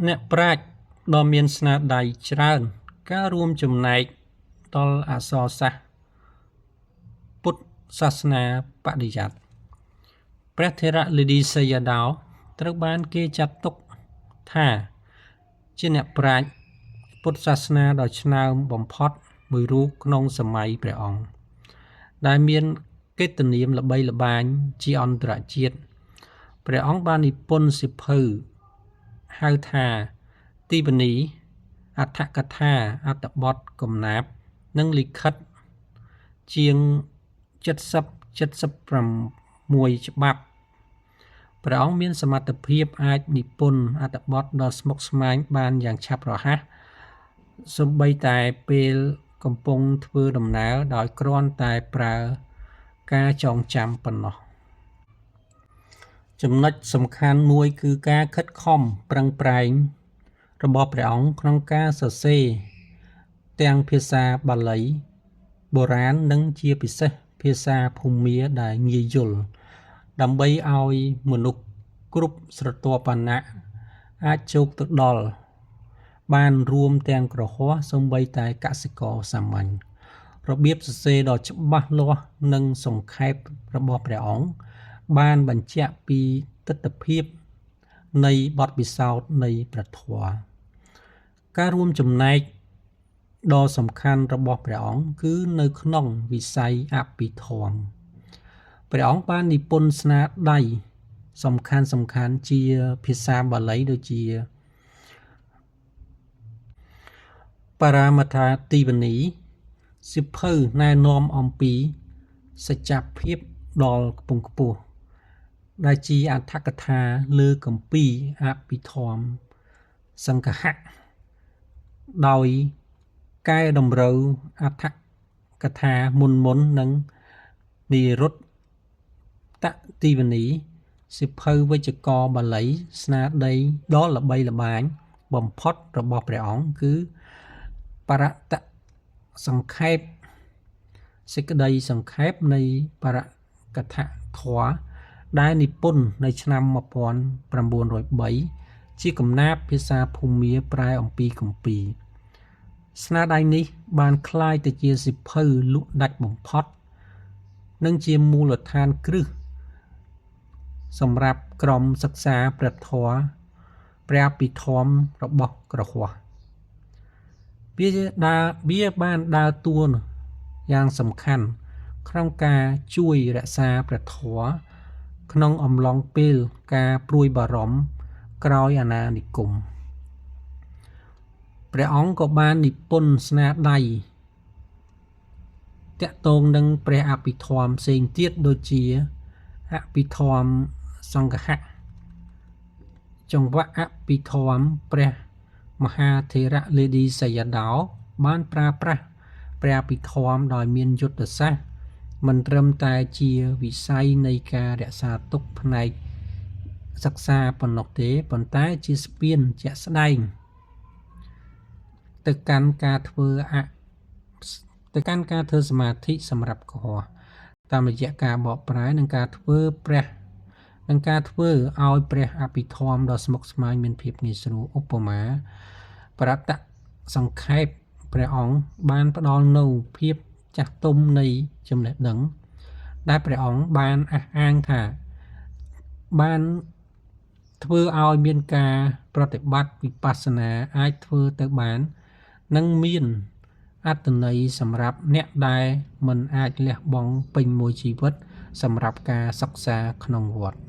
អ្នកប្រាជ្ញដ៏មានស្នាដៃច្រើនការរួមចំណែកដល់អក្សរសាស្ត្រពុទ្ធសាសនាបរិយ័តព្រះថេរលាឌីសីយ៉ាដោត្រូវបានគេចាត់ទុកថាជាអ្នកប្រាជ្ញពុទ្ធសាសនាដ៏ឆ្នើមបំផុតមួយរូបក្នុងសម័យព្រះអង្គដែលមានកិត្តិនាមល្បីល្បាញជាអន្តរជាតិព្រះអង្គបាននិពន្ធសៀវភៅហៅថាទីបនីអដ្ឋកថាអត្ថបទកំណាព្យនិងលិខិតជាង76ច្បាប់ព្រះអង្គមានសមត្ថភាពអាចនិពន្ធអត្ថបទដ៏ស្មុគស្មាញបានយ៉ាងឆាប់រហ័សសូម្បីតែពេលកំពុងធ្វើដំណើរដោយគ្រាន់តែប្រើការចងចាំប៉ុណ្ណោះចំណុចសំខាន់មួយគឺការខិតខំប្រឹងប្រែងរបស់ព្រះអង្គក្នុងការសរសេរទាំងភាសាបាលីបុរាណនិងជាពិសេសភាសាភូមាដែលងាយយល់ដើម្បីឲ្យមនុស្សគ្រប់ស្រទាប់វណ្ណៈអាចចូលទៅដល់បានរួមទាំងក្រហមសូម្បីតែកសិករសាមញ្ញរបៀបសរសេរដ៏ច្បាស់លាស់និងសង្ខេបរបស់ព្រះអង្គបានបញ្ជាក់ពីទិដ្ឋភាពនៃបទពិសោធន៍នៃព្រះធម៌ការរួមចំណែកដ៏សំខាន់របស់ព្រះអង្គគឺនៅក្នុងវិស័យអភិធម្មព្រះអង្គបាននិពន្ធស្នាដៃសំខាន់ជាភាសាបាលីដូចជាបរមត្ថទីបនីសៀវភៅណែនាំអំពីសច្ចភាពដ៏ខ្ពង់ខ្ពស់ដែលជាអត្ថកថាលើគម្ពីរអភិធម្មសង្ឃៈដោយកែតម្រូវអត្ថកថាមុននិងនិរុត្តទីវនីសៀវភៅវេយ្យាករណ៍បាលីស្នាដៃដ៏ល្បីល្បាញបំផុតរបស់ព្រះអង្គគឺបរតសង្ខេបសេចក្តីសង្ខេបនៃបរកថាធម៌ដែលនិពន្ធនៅឆ្នាំ1903ជាកំណាព្យភាសាភូមាប្រែអំពីគម្ពីរស្នាដៃនេះបានក្លាយទៅជាសៀវភៅលក់ដាច់បំផុតនិងជាមូលដ្ឋានគ្រឹះសម្រាប់ក្រុមសិក្សាព្រះធម៌ព្រះអភិធម្មរបស់ក្រហមវាបានដើរតួយ៉ាងសំខាន់ក្នុងការជួយរក្សាព្រះធម៌ក្នុងអំឡុងពេលការព្រួយបារម្ភក្រោយអាណានិគមព្រះអង្គក៏បាននិពន្ធស្នាដៃតាក់ទងនឹងព្រះអភិធម្មផ្សេងទៀតដូចជាអភិធម្មសង្ឃៈចង្វាក់អភិធម្មព្រះមហាថេរលាឌីសីយ៉ាដោបានប្រើប្រាស់ព្រះអភិធម្មដោយមានយុទ្ធសាស្ត្រមិនត្រឹមតែជាវិស័យនៃការរក្សាទុកផ្នែកសិក្សាប៉ុណ្ណោះទេប៉ុន្តែជាស្ពានជាក់ស្ដែងទៅកាន់ការធ្វើសមាធិសម្រាប់កុហកតាមរយៈការបកប្រែនិងការធ្វើឲ្យព្រះអភិធម្មដ៏ស្មុគស្មាញមានភាពងាយស្រួលឧបមាបរតសង្ខេបព្រះអង្គបានផ្ដល់នូវភាពចាស់ទុំនៃចំណេះដឹងដែលព្រះអង្គបានអះអាងថាបានធ្វើឲ្យមានការប្រតិបត្តិវិបស្សនាអាចធ្វើទៅបាននិងមានអត្ថន័យសម្រាប់អ្នកដែលមិនអាចលះបង់ពេញមួយជីវិតសម្រាប់ការសិក្សាក្នុងវត្ត